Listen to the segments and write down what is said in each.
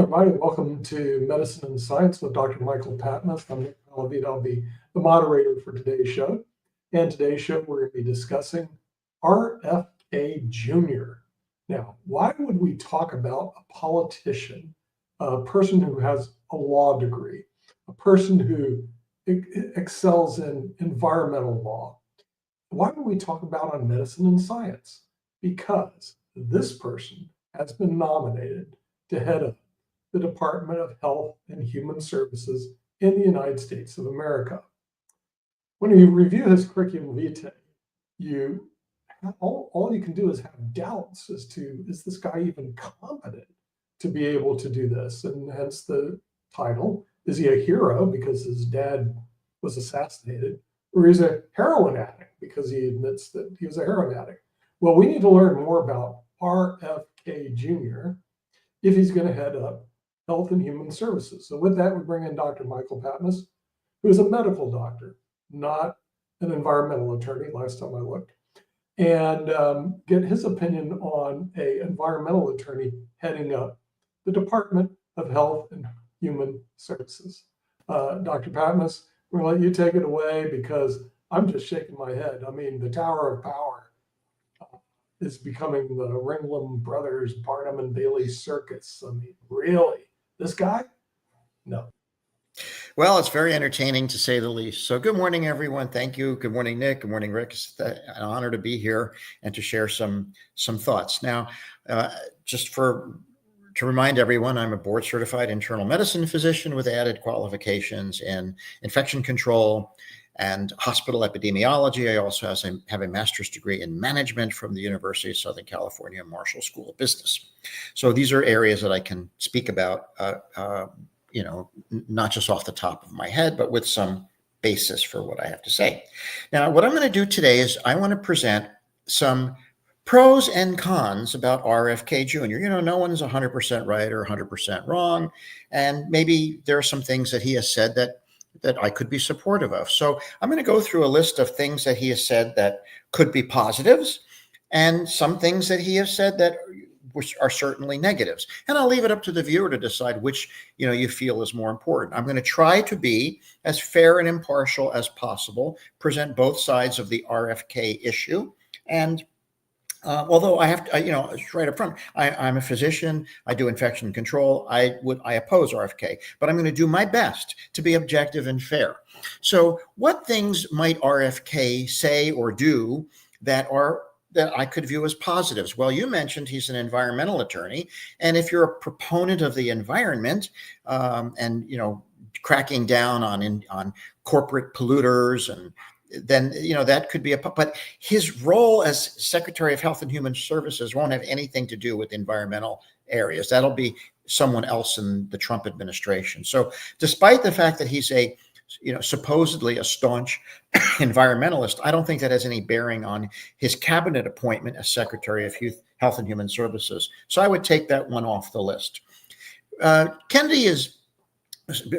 everybody. Welcome to Medicine and Science with Dr. Michael Patmos. I'm Nick Palavita. I'll be the moderator for today's show. And today's show, we're going to be discussing RFK Jr. Now, why would we talk about a politician, a person who has a law degree, a person who excels in environmental law? Why would we talk about on medicine and science? Because this person has been nominated to head up the Department of Health and Human Services in the United States of America. When you review his curriculum vitae, all you can do is have doubts as to, is this guy even competent to be able to do this? And hence the title. Is he a hero because his dad was assassinated? Or is he a heroin addict because he admits that he was a heroin addict? Well, we need to learn more about RFK Jr. if he's going to head up Health and Human Services. So with that, we bring in Dr. Michael Patmos, who is a medical doctor, not an environmental attorney, last time I looked, and get his opinion on an environmental attorney heading up the Department of Health and Human Services. Dr. Patmos, we're going to let you take it away because I'm just shaking my head. I mean, the Tower of Power is becoming the Ringling Brothers, Barnum and Bailey circus. I mean, really? This guy? No. Well, it's very entertaining to say the least. So good morning, everyone. Thank you. Good morning, Nick. Good morning, Rick. It's an honor to be here and to share some thoughts. Now, to remind everyone, I'm a board-certified internal medicine physician with added qualifications in infection control and hospital epidemiology. I also have a master's degree in management from the University of Southern California Marshall School of Business. So these are areas that I can speak about, not just off the top of my head, but with some basis for what I have to say. Now, what I'm going to do today is I want to present some pros and cons about RFK Jr. No one's 100% right or 100% wrong. And maybe there are some things that he has said that I could be supportive of. So I'm going to go through a list of things that he has said that could be positives and some things that he has said that which are certainly negatives. And I'll leave it up to the viewer to decide which, you feel is more important. I'm going to try to be as fair and impartial as possible, present both sides of the RFK issue. And although I have to, right up front, I'm a physician. I do infection control. I oppose RFK, but I'm going to do my best to be objective and fair. So, what things might RFK say or do that I could view as positives? Well, you mentioned he's an environmental attorney, and if you're a proponent of the environment, and cracking down on corporate polluters and then that could be but his role as Secretary of Health and Human Services won't have anything to do with environmental areas. That'll be someone else in the Trump administration. So despite the fact that he's supposedly a staunch environmentalist, I don't think that has any bearing on his cabinet appointment as Secretary of Health and Human Services. So I would take that one off the list. Kennedy is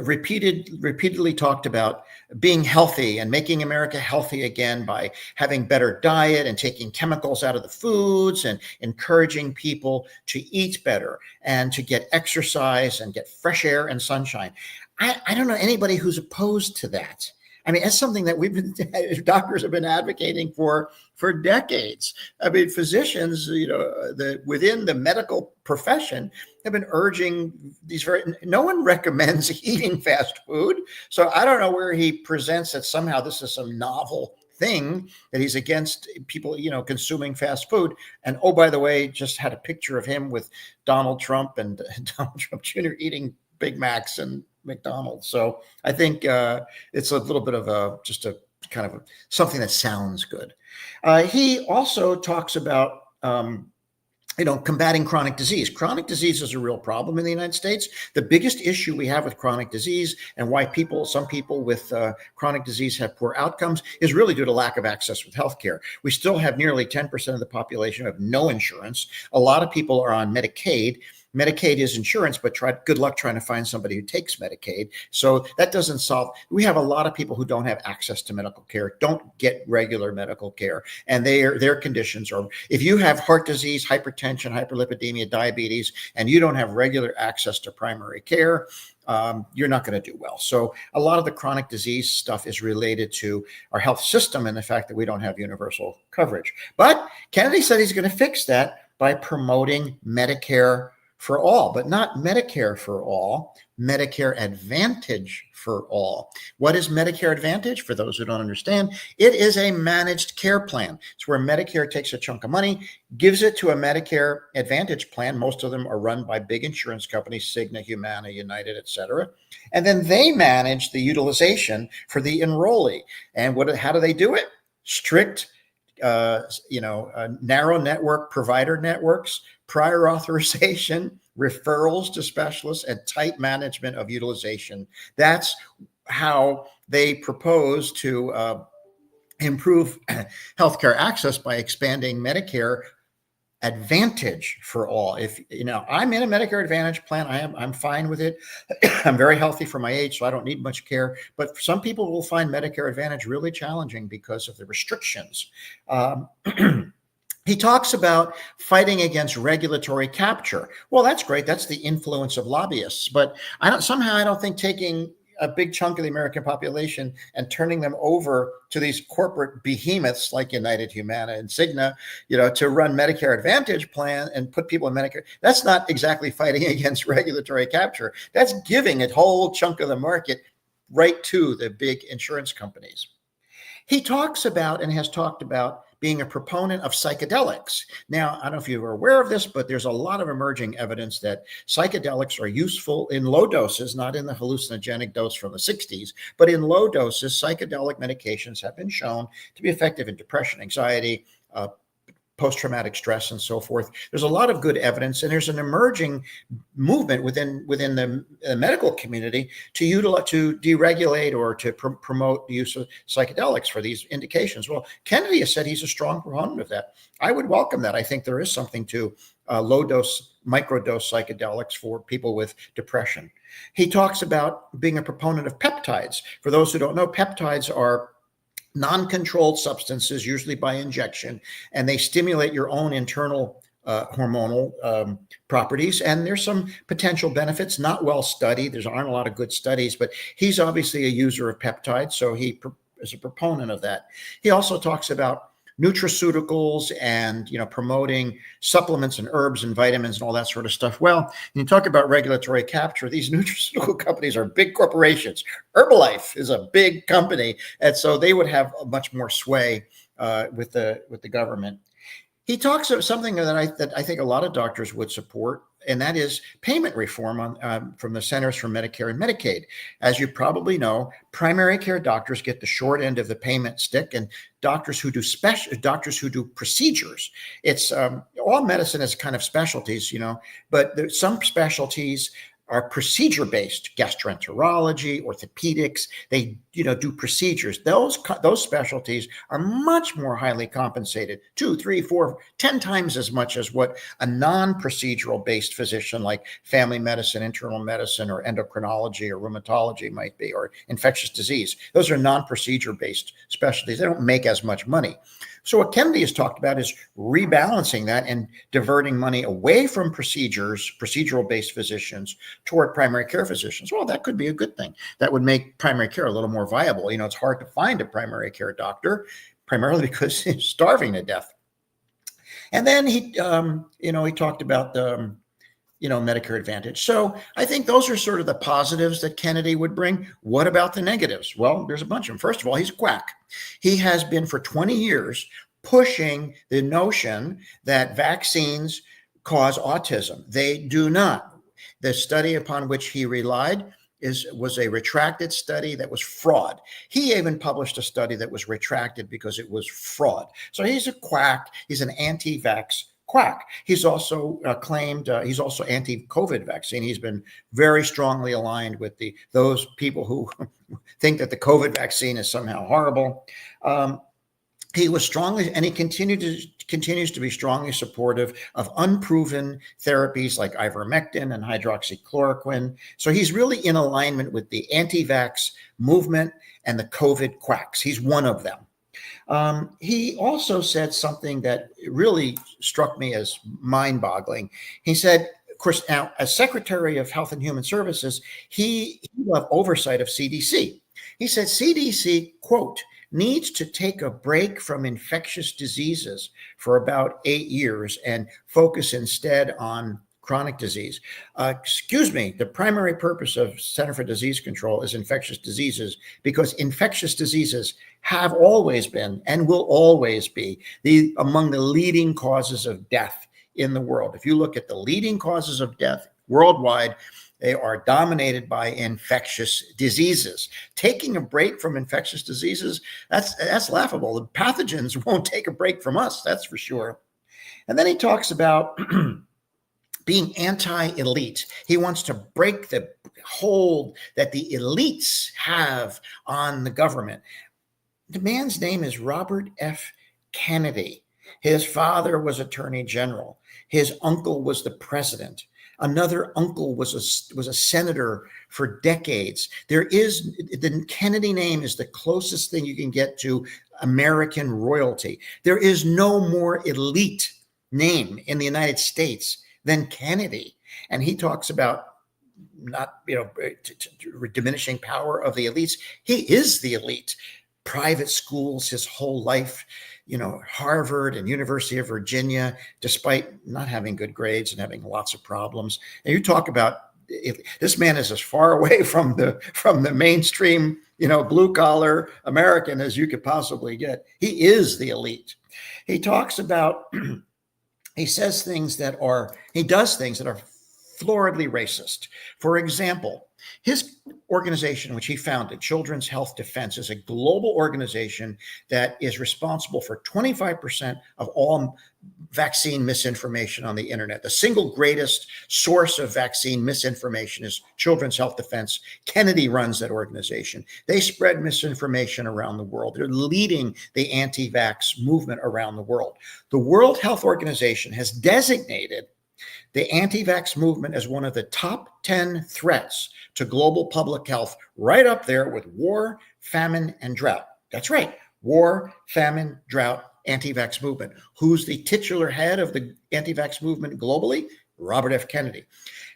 repeatedly talked about being healthy and making America healthy again by having better diet and taking chemicals out of the foods and encouraging people to eat better and to get exercise and get fresh air and sunshine. I don't know anybody who's opposed to that. I mean, that's something that doctors have been advocating for decades. I mean, physicians, within the medical profession have been urging no one recommends eating fast food. So I don't know where he presents that somehow this is some novel thing that he's against people, consuming fast food. And oh, by the way, just had a picture of him with Donald Trump and Donald Trump Jr. eating Big Macs and McDonald's. So I think it's a little bit of just a kind of something that sounds good. He also talks about combating chronic disease. Chronic disease is a real problem in the United States. The biggest issue we have with chronic disease and why some people with chronic disease have poor outcomes is really due to lack of access with healthcare. We still have nearly 10% of the population who have no insurance. A lot of people are on Medicaid. Medicaid is insurance, but good luck trying to find somebody who takes Medicaid. So that doesn't solve. We have a lot of people who don't have access to medical care, don't get regular medical care, and their conditions are, if you have heart disease, hypertension, hyperlipidemia, diabetes, and you don't have regular access to primary care, you're not going to do well. So a lot of the chronic disease stuff is related to our health system and the fact that we don't have universal coverage. But Kennedy said he's going to fix that by promoting Medicare for all, but not Medicare for all, Medicare Advantage for all. What is Medicare Advantage? For those who don't understand, it is a managed care plan. It's where Medicare takes a chunk of money, gives it to a Medicare Advantage plan. Most of them are run by big insurance companies, Cigna, Humana, United, et cetera. And then they manage the utilization for the enrollee. And how do they do it? Strict narrow network provider networks, prior authorization, referrals to specialists, and tight management of utilization. That's how they propose to improve healthcare access by expanding Medicare Advantage for all. If I'm in a Medicare Advantage plan, I'm fine with it. I'm very healthy for my age, so I don't need much care. But some people will find Medicare Advantage really challenging because of the restrictions. He talks about fighting against regulatory capture. Well, that's great. That's the influence of lobbyists. But I don't think taking a big chunk of the American population and turning them over to these corporate behemoths like United, Humana, and Cigna, to run Medicare Advantage plan and put people in Medicare, that's not exactly fighting against regulatory capture. That's giving a whole chunk of the market right to the big insurance companies. He talks about and has talked about being a proponent of psychedelics. Now, I don't know if you're aware of this, but there's a lot of emerging evidence that psychedelics are useful in low doses, not in the hallucinogenic dose from the 60s, but in low doses, psychedelic medications have been shown to be effective in depression, anxiety, post-traumatic stress, and so forth. There's a lot of good evidence, and there's an emerging movement within the medical community to deregulate or to promote the use of psychedelics for these indications. Well, Kennedy has said he's a strong proponent of that. I would welcome that. I think there is something to low-dose, microdose psychedelics for people with depression. He talks about being a proponent of peptides. For those who don't know, peptides are non-controlled substances, usually by injection, and they stimulate your own internal hormonal properties. And there's some potential benefits, not well studied. There aren't a lot of good studies, but he's obviously a user of peptides, so he is a proponent of that. He also talks about nutraceuticals and promoting supplements and herbs and vitamins and all that sort of stuff. Well, when you talk about regulatory capture, these nutraceutical companies are big corporations. Herbalife is a big company, and so they would have much more sway with the government. He talks of something that I think a lot of doctors would support, and that is payment reform from the Centers for Medicare and Medicaid. As you probably know, primary care doctors get the short end of the payment stick, and doctors who do procedures. It's all medicine is kind of specialties, but some specialties are procedure-based, gastroenterology, orthopedics. They, do procedures. Those specialties are much more highly compensated, 2, 3, 4, 10 times as much as what a non-procedural based physician like family medicine, internal medicine, or endocrinology or rheumatology might be, or infectious disease. Those are non-procedure based specialties. They don't make as much money. So what Kennedy has talked about is rebalancing that and diverting money away from procedural-based physicians toward primary care physicians. Well, that could be a good thing. That would make primary care a little more viable. It's hard to find a primary care doctor, primarily because he's starving to death. And then he talked about the Medicare Advantage. So I think those are sort of the positives that Kennedy would bring. What about the negatives? Well, there's a bunch of them. First of all, he's a quack. He has been for 20 years pushing the notion that vaccines cause autism. They do not. The study upon which he relied was a retracted study that was fraud. He even published a study that was retracted because it was fraud. So he's a quack. He's an anti-vax quack. He's also claimed he's also anti-COVID vaccine. He's been very strongly aligned with those people who think that the COVID vaccine is somehow horrible. He was strongly, and he continues to be strongly supportive of unproven therapies like ivermectin and hydroxychloroquine. So he's really in alignment with the anti-vax movement and the COVID quacks. He's one of them. He also said something that really struck me as mind-boggling. He said, of course, now as Secretary of Health and Human Services, he will have oversight of CDC. He said CDC, quote, needs to take a break from infectious diseases for about 8 years and focus instead on chronic disease. Excuse me, the primary purpose of Center for Disease Control is infectious diseases, because infectious diseases have always been and will always be among the leading causes of death in the world. If you look at the leading causes of death worldwide, they are dominated by infectious diseases. Taking a break from infectious diseases, that's laughable. The pathogens won't take a break from us, that's for sure. And then he talks about being anti-elite. He wants to break the hold that the elites have on the government. The man's name is Robert F. Kennedy. His father was Attorney General. His uncle was the president. Another uncle was a senator for decades. The Kennedy name is the closest thing you can get to American royalty. There is no more elite name in the United States than Kennedy. And he talks about not, diminishing power of the elites. He is the elite. Private schools his whole life, Harvard and University of Virginia, despite not having good grades and having lots of problems. And you talk about, this man is as far away from the mainstream, blue collar American as you could possibly get. He is the elite. He talks about, he does things that are floridly racist. For example, his organization, which he founded, Children's Health Defense, is a global organization that is responsible for 25% of all vaccine misinformation on the internet. The single greatest source of vaccine misinformation is Children's Health Defense. Kennedy runs that organization. They spread misinformation around the world. They're leading the anti-vax movement around the world. The World Health Organization has designated the anti-vax movement as one of the top 10 threats to global public health, right up there with war, famine, and drought. That's right. War, famine, drought, anti-vax movement. Who's the titular head of the anti-vax movement globally? Robert F. Kennedy.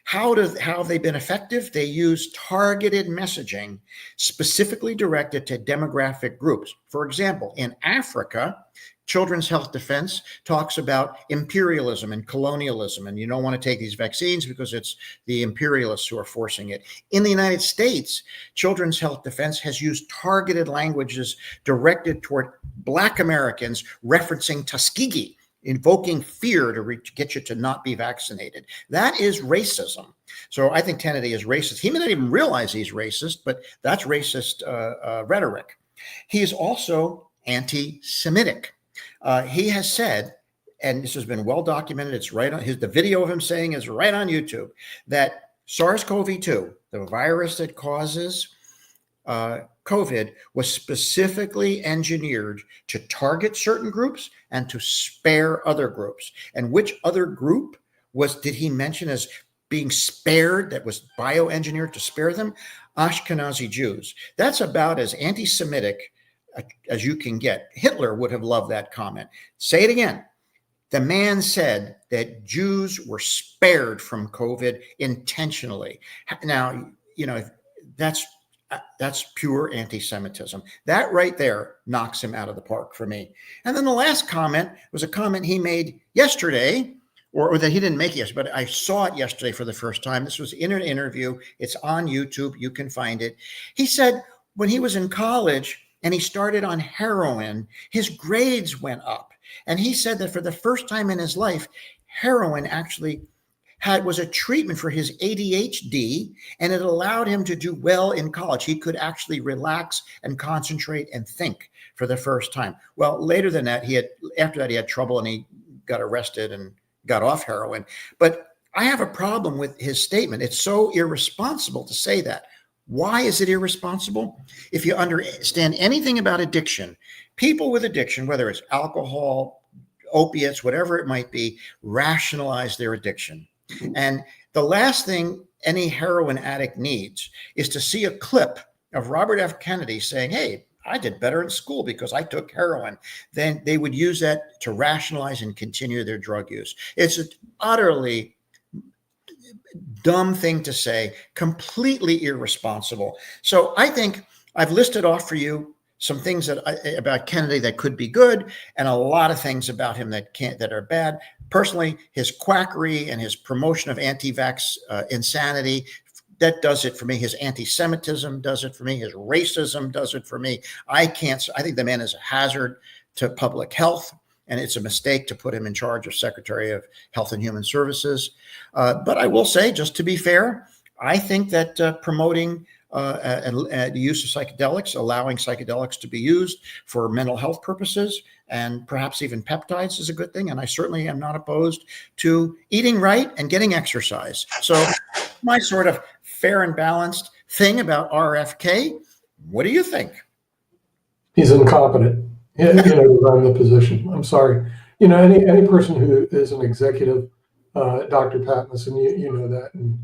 How have they been effective? They use targeted messaging specifically directed to demographic groups. For example, in Africa, Children's Health Defense talks about imperialism and colonialism, and you don't want to take these vaccines because it's the imperialists who are forcing it. In the United States, Children's Health Defense has used targeted languages directed toward Black Americans, referencing Tuskegee, invoking fear to get you to not be vaccinated. That is racism. So I think Kennedy is racist. He may not even realize he's racist, but that's racist rhetoric. He is also anti-Semitic. He has said, and this has been well documented, it's right on the video of him saying is right on YouTube, that SARS-CoV-2, the virus that causes COVID, was specifically engineered to target certain groups and to spare other groups. And which other group did he mention as being spared, that was bioengineered to spare them? Ashkenazi Jews. That's about as anti-Semitic as you can get. Hitler would have loved that comment. Say it again. The man said that Jews were spared from COVID intentionally. Now, that's pure anti-Semitism. That right there knocks him out of the park for me. And then the last comment was a comment he made yesterday, or that he didn't make yesterday, but I saw it yesterday for the first time. This was in an interview. It's on YouTube. You can find it. He said when he was in college and he started on heroin, his grades went up. And he said that for the first time in his life, heroin actually was a treatment for his ADHD, and it allowed him to do well in college. He could actually relax and concentrate and think for the first time. Well, later than that, after that, he had trouble and he got arrested and got off heroin. But I have a problem with his statement. It's so irresponsible to say that. Why is it irresponsible? If you understand anything about addiction, people with addiction, whether it's alcohol, opiates, whatever it might be, rationalize their addiction. And the last thing any heroin addict needs is to see a clip of Robert F. Kennedy saying, hey, I did better in school because I took heroin. Then they would use that to rationalize and continue their drug use. It's an utterly dumb thing to say, completely irresponsible. So I think I've listed off for you some things about Kennedy that could be good, and a lot of things about him that are bad. Personally, his quackery and his promotion of anti-vax insanity, that does it for me. His anti-Semitism does it for me. His racism does it for me. I think the man is a hazard to public health, and it's a mistake to put him in charge of Secretary of Health and Human Services. But I will say, just to be fair, I think that promoting the use of psychedelics, allowing psychedelics to be used for mental health purposes and perhaps even peptides is a good thing. And I certainly am not opposed to eating right and getting exercise. So my sort of fair and balanced thing about RFK, what do you think? He's incompetent, to run the position. I'm sorry. Any person who is an executive, Dr. Patmos, and you know that, and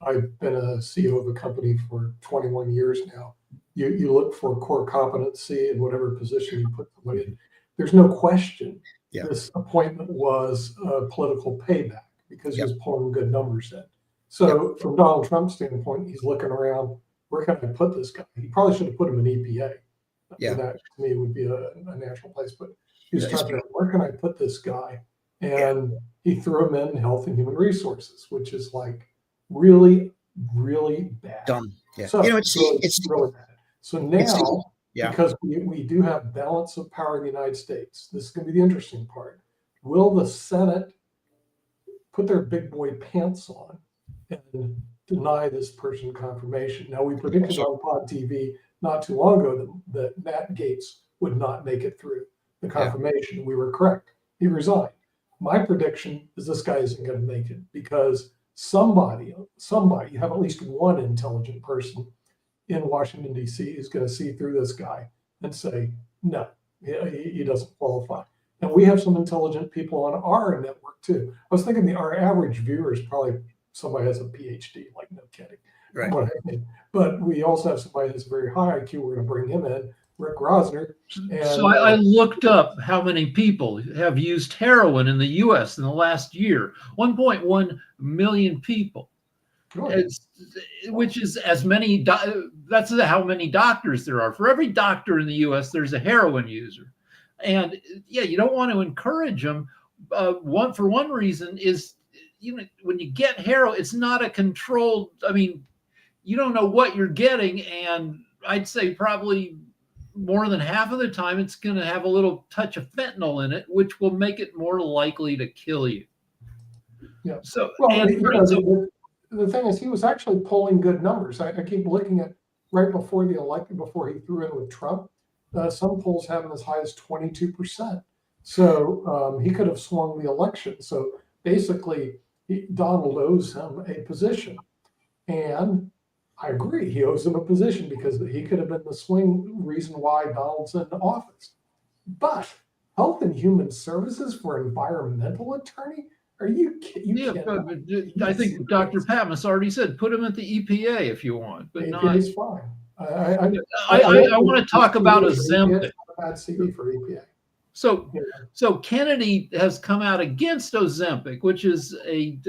I've been a CEO of a company for 21 years now. You look for core competency in whatever position you put somebody in. There's no question this appointment was a political payback because he was pulling good numbers in. So from Donald Trump's standpoint, he's looking around, where can I put this guy? He probably should have put him in EPA. That to me would be a natural place. But he was trying to figure out, where can I put this guy? And he threw him in Health and Human Resources, which is like really, really bad. Dumb. Yeah. So it's really bad. So now, because we do have balance of power in the United States, this is going to be the interesting part. Will the Senate put their big boy pants on and deny this person confirmation? Now, we predicted on Pod TV not too long ago that Matt Gaetz would not make it through the confirmation. We were correct. He resigned. My prediction is this guy isn't going to make it because somebody, you have at least one intelligent person in Washington, D.C. is going to see through this guy and say, no, he doesn't qualify. And we have some intelligent people on our network too. I was thinking our average viewer is probably somebody has a PhD, like no kidding. Right. But we also have somebody that's very high IQ. We're going to bring him in, Rick Rosner. So I looked up how many people have used heroin in the U.S. in the last year. 1.1 million people, which is as many. That's how many doctors there are. For every doctor in the U.S., there's a heroin user. And you don't want to encourage them. For one reason is, when you get heroin, it's not a controlled. I mean, you don't know what you're getting, and I'd say probably more than half of the time it's going to have a little touch of fentanyl in it, which will make it more likely to kill you. Yeah. So, the thing is, he was actually pulling good numbers. I keep looking at right before the election, before he threw in with Trump. Some polls have him as high as 22%. So he could have swung the election. So basically, Donald owes him a position. And I agree, he owes him a position because he could have been the swing reason why Donald's in office. But Health and Human Services for environmental attorney? Are you kidding? I think Dr. Patmos already said, put him at the EPA if you want. But EPA is fine. I want to talk about Ozempic. Bad CV for EPA. So Kennedy has come out against Ozempic, which is a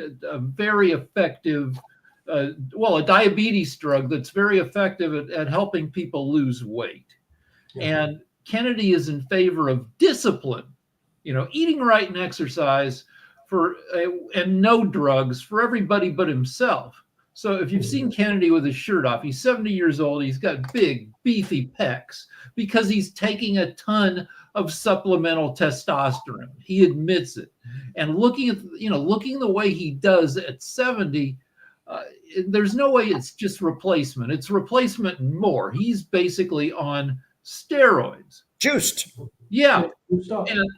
very effective, a diabetes drug that's very effective at helping people lose weight. Yeah. And Kennedy is in favor of discipline, eating right and exercise and no drugs for everybody but himself. So if you've seen Kennedy with his shirt off, he's 70 years old. He's got big, beefy pecs because he's taking a ton of supplemental testosterone. He admits it. And looking the way he does at 70, there's no way it's just replacement. It's replacement and more. He's basically on steroids. Juiced. Yeah. And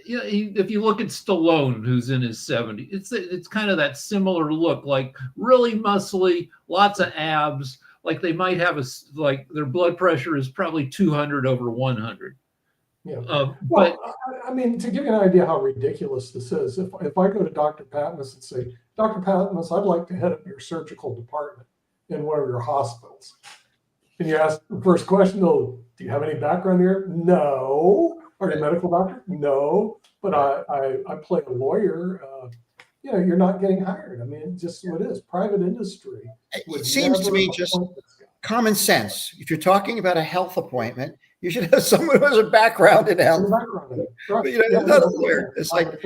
if you look at Stallone, who's in his 70s, it's kind of that similar look, like really muscly, lots of abs, like they might have like their blood pressure is probably 200 over 100. Yeah. But Well, I mean, to give you an idea how ridiculous this is, if I go to Dr. Patmos and say, Dr. Patmos, I'd like to head up your surgical department in one of your hospitals. And you ask the first question, oh, do you have any background here? No. Are you a medical doctor? No. But I play a lawyer. You're not getting hired. I mean, just what it is. Private industry. It seems to me just common sense. If you're talking about a health appointment, you should have someone who has a background in health. Right. But, not a lawyer. It's like,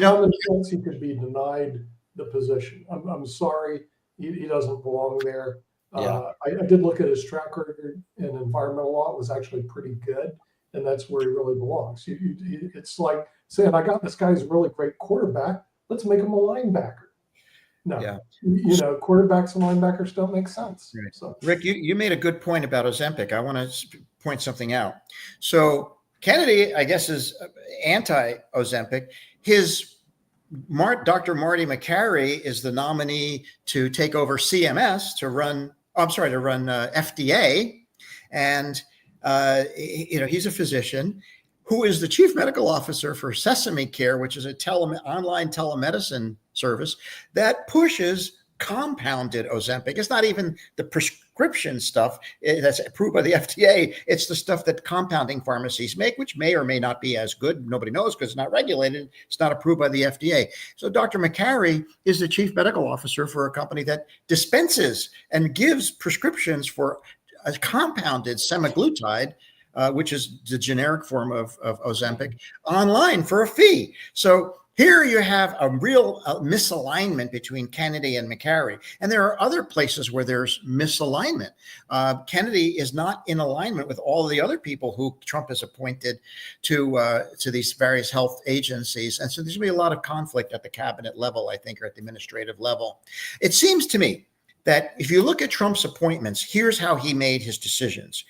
common sense, he could be denied the position. I'm sorry, he doesn't belong there. I did look at his track record in environmental law. It was actually pretty good, and that's where he really belongs. It's like saying, I got this guy's a really great quarterback. Let's make him a linebacker. No, quarterbacks and linebackers don't make sense. Right. So, Rick, you made a good point about Ozempic. I want to point something out. So Kennedy, I guess, is anti-Ozempic. Dr. Marty McCary is the nominee to take over CMS to run FDA. And, he's a physician who is the chief medical officer for Sesame Care, which is an online telemedicine service that pushes compounded Ozempic. It's not even the prescription stuff that's approved by the FDA. It's the stuff that compounding pharmacies make, which may or may not be as good. Nobody knows because it's not regulated. It's not approved by the FDA. So Dr. McCary is the chief medical officer for a company that dispenses and gives prescriptions for a compounded semaglutide, which is the generic form of Ozempic, online for a fee. So here you have a real misalignment between Kennedy and McCary. And there are other places where there's misalignment. Kennedy is not in alignment with all the other people who Trump has appointed to these various health agencies. And so there's going to be a lot of conflict at the cabinet level, I think, or at the administrative level. It seems to me that if you look at Trump's appointments, here's how he made his decisions.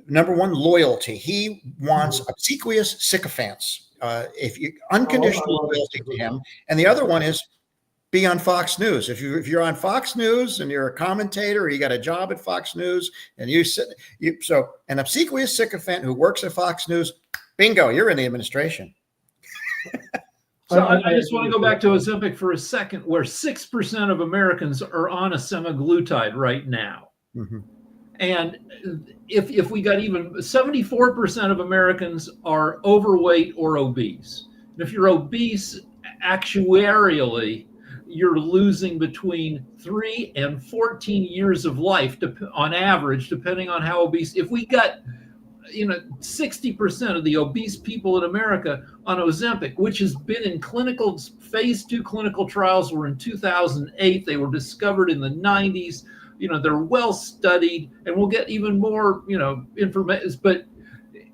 Number one, loyalty. He wants obsequious sycophants. If you unconditional loyalty to him, and the other one is be on Fox News. If you're on Fox News and you're a commentator, or you got a job at Fox News, and so an obsequious sycophant who works at Fox News, bingo, you're in the administration. So I just want to go back to Ozempic for a second, where 6% of Americans are on a semaglutide right now. Mm-hmm. And if we got even 74% of Americans are overweight or obese. And if you're obese, actuarially, you're losing between 3 and 14 years of life on average, depending on how obese. If we got 60% of the obese people in America on Ozempic, which has been in phase 2 clinical trials, were in 2008. They were discovered in the 90s. They're well studied, and we'll get even more, information. But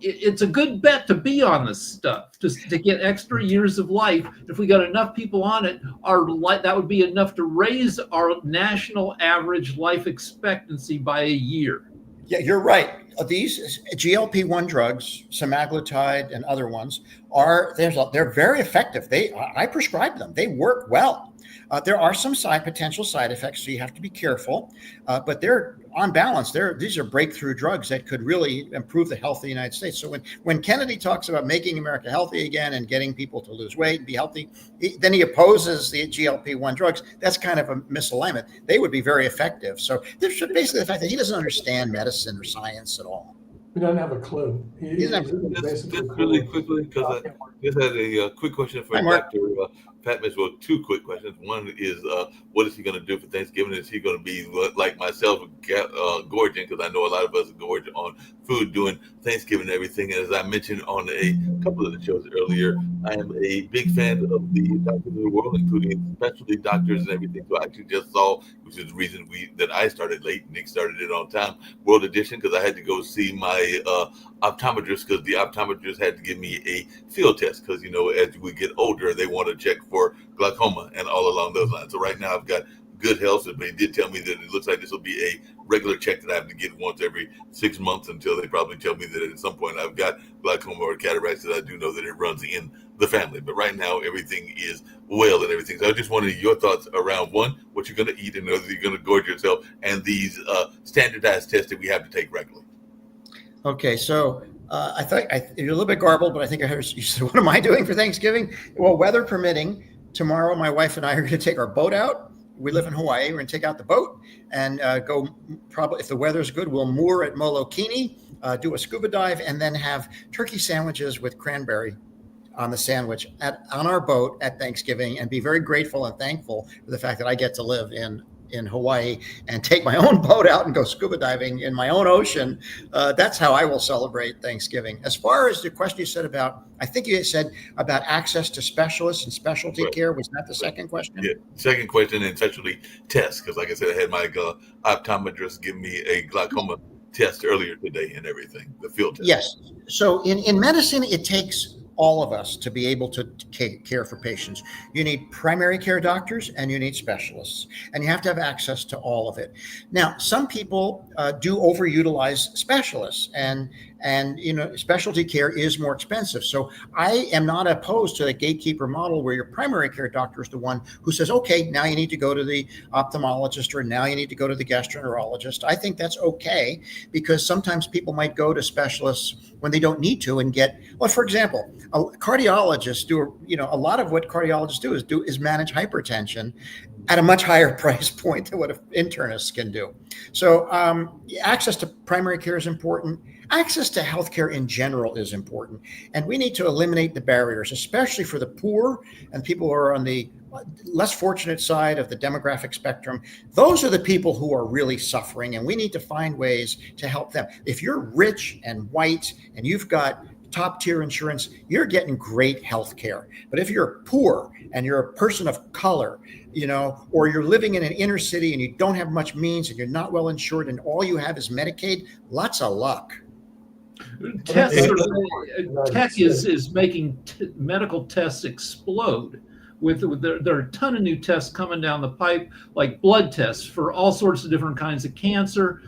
it's a good bet to be on this stuff, just to get extra years of life. If we got enough people on it, that would be enough to raise our national average life expectancy by a year. Yeah, you're right. These GLP-1 drugs, semaglutide and other ones, they're very effective. I prescribe them. They work well. There are some potential side effects, so you have to be careful. But they're on balance. These are breakthrough drugs that could really improve the health of the United States. So when Kennedy talks about making America healthy again and getting people to lose weight and be healthy, then he opposes the GLP-1 drugs. That's kind of a misalignment. They would be very effective. So there's basically the fact that he doesn't understand medicine or science at all. He doesn't have a clue. Just really quickly, because I just had a quick question for Dr. Patmos. Well, two quick questions. One is, what is he going to do for Thanksgiving? Is he going to be like myself, gorging? Because I know a lot of us gorge on food doing Thanksgiving and everything. And as I mentioned on a couple of the shows earlier, I am a big fan of the doctors of the world, including specialty doctors and everything. So I actually just saw, which is the reason that I started late. Nick started it on time, World Edition, because I had to go see my optometrist, because the optometrist had to give me a field test, because as we get older, they want to check for glaucoma and all along those lines. So right now I've got good health. But they did tell me that it looks like this will be a regular check that I have to get once every 6 months until they probably tell me that at some point I've got glaucoma or cataracts, that I do know that it runs in the family. But right now, everything is well and everything. So I just wanted your thoughts around, one, what you're going to eat and whether you're going to gorge yourself, and these standardized tests that we have to take regularly. Okay, so I thought you're a little bit garbled, but I think I heard you said, what am I doing for Thanksgiving? Well, weather permitting, tomorrow my wife and I are going to take our boat out. We live in Hawaii. We're going to take out the boat and go, probably, if the weather's good, we'll moor at Molokini, do a scuba dive, and then have turkey sandwiches with cranberry on the sandwich on our boat at Thanksgiving, and be very grateful and thankful for the fact that I get to live in Hawaii and take my own boat out and go scuba diving in my own ocean. That's how I will celebrate Thanksgiving. As far as the question you said about, I think you said about access to specialists and specialty care. Was that the second question? Yeah, second question, and specialty tests. Because like I said, I had my optometrist give me a glaucoma test earlier today and everything, the field test. Yes. So in medicine, it takes all of us to be able to care for patients. You need primary care doctors and you need specialists, and you have to have access to all of it. Now, some people do overutilize specialists, and specialty care is more expensive. So I am not opposed to the gatekeeper model where your primary care doctor is the one who says, okay, now you need to go to the ophthalmologist, or now you need to go to the gastroenterologist. I think that's okay, because sometimes people might go to specialists when they don't need to and get, well, for example, cardiologists do, a lot of what cardiologists do is manage hypertension at a much higher price point than what internists can do. So access to primary care is important. Access to healthcare in general is important. And we need to eliminate the barriers, especially for the poor and people who are on the less fortunate side of the demographic spectrum. Those are the people who are really suffering, and we need to find ways to help them. If you're rich and white and you've got top tier insurance, you're getting great health care. But if you're poor and you're a person of color, or you're living in an inner city and you don't have much means and you're not well insured and all you have is Medicaid, lots of luck. Tech is making medical tests explode. There are a ton of new tests coming down the pipe, like blood tests for all sorts of different kinds of cancer,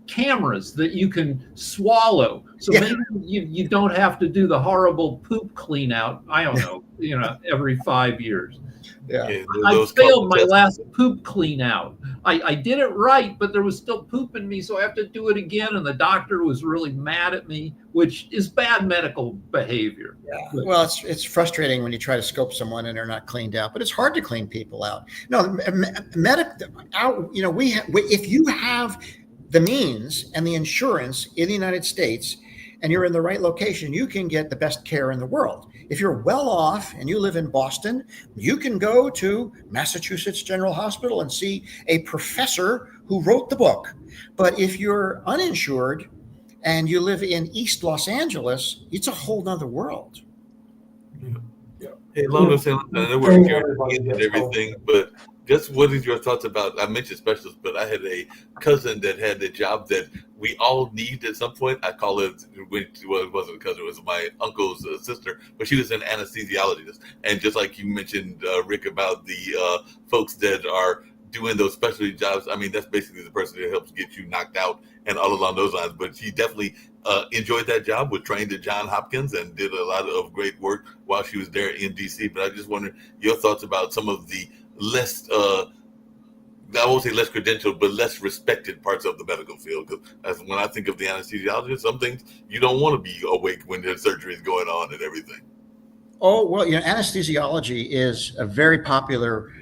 cameras that you can swallow. So maybe you don't have to do the horrible poop clean out. I don't know, every 5 years. Yeah. I failed my last poop clean out. I did it right, but there was still poop in me, so I have to do it again. And the doctor was really mad at me, which is bad medical behavior. Yeah. Well, it's frustrating when you try to scope someone and they're not cleaned out, but it's hard to clean people out. No, if you have the means and the insurance in the United States and you're in the right location, you can get the best care in the world. If you're well off and you live in Boston, you can go to Massachusetts General Hospital and see a professor who wrote the book. But if you're uninsured and you live in East Los Angeles, it's a whole nother world. Yeah. Hey, Lona, I know we're carrying and everything, but just what is your thoughts about, I mentioned specialists, but I had a cousin that had a job that we all need at some point. I call it, well, it wasn't a cousin, it was my uncle's sister, but she was an anesthesiologist. And just like you mentioned, Rick, about the folks that are doing those specialty jobs, I mean, that's basically the person that helps get you knocked out and all along those lines. But she definitely enjoyed that job, was trained at Johns Hopkins and did a lot of great work while she was there in DC. But I just wonder your thoughts about some of the less, I won't say less credentialed, but less respected parts of the medical field. Because when I think of the anesthesiologist, some things you don't want to be awake when the surgery is going on and everything. Oh, well, anesthesiology is a very popular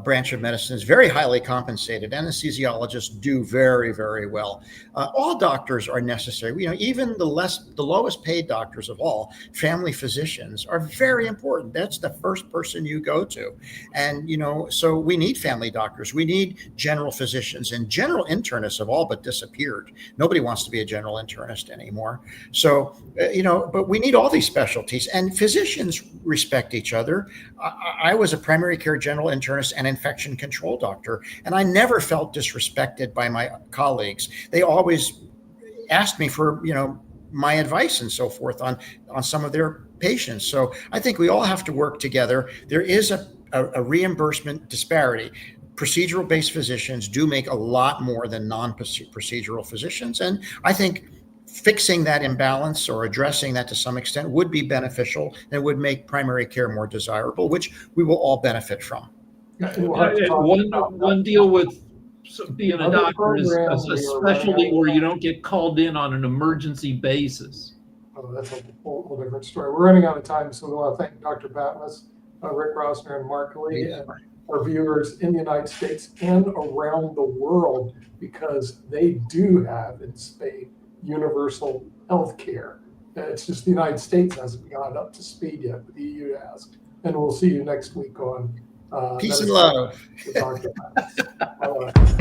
branch of medicine. Is very highly compensated. Anesthesiologists do very, very well. All doctors are necessary. Even the lowest paid doctors of all, family physicians, are very important. That's the first person you go to. And, so we need family doctors. We need general physicians, and general internists have all but disappeared. Nobody wants to be a general internist anymore. So, but we need all these specialties, and physicians respect each other. I was a primary care general internist and infection control doctor, and I never felt disrespected by my colleagues. They always asked me for, my advice and so forth on some of their patients. So I think we all have to work together. There is a reimbursement disparity. procedural-based physicians do make a lot more than non-procedural physicians. And I think fixing that imbalance or addressing that to some extent would be beneficial and would make primary care more desirable, which we will all benefit from. One deal with being a doctor is especially where you don't get called in on an emergency basis. Oh, that's a whole different story. We're running out of time, so we want to thank Dr. Patmos, Rick Rossner, and Mark Lee, and our viewers in the United States and around the world, because they do have in spade universal health care. It's just the United States hasn't got up to speed yet, but the EU has. And we'll see you next week on Peace and love. Dr. Patmos.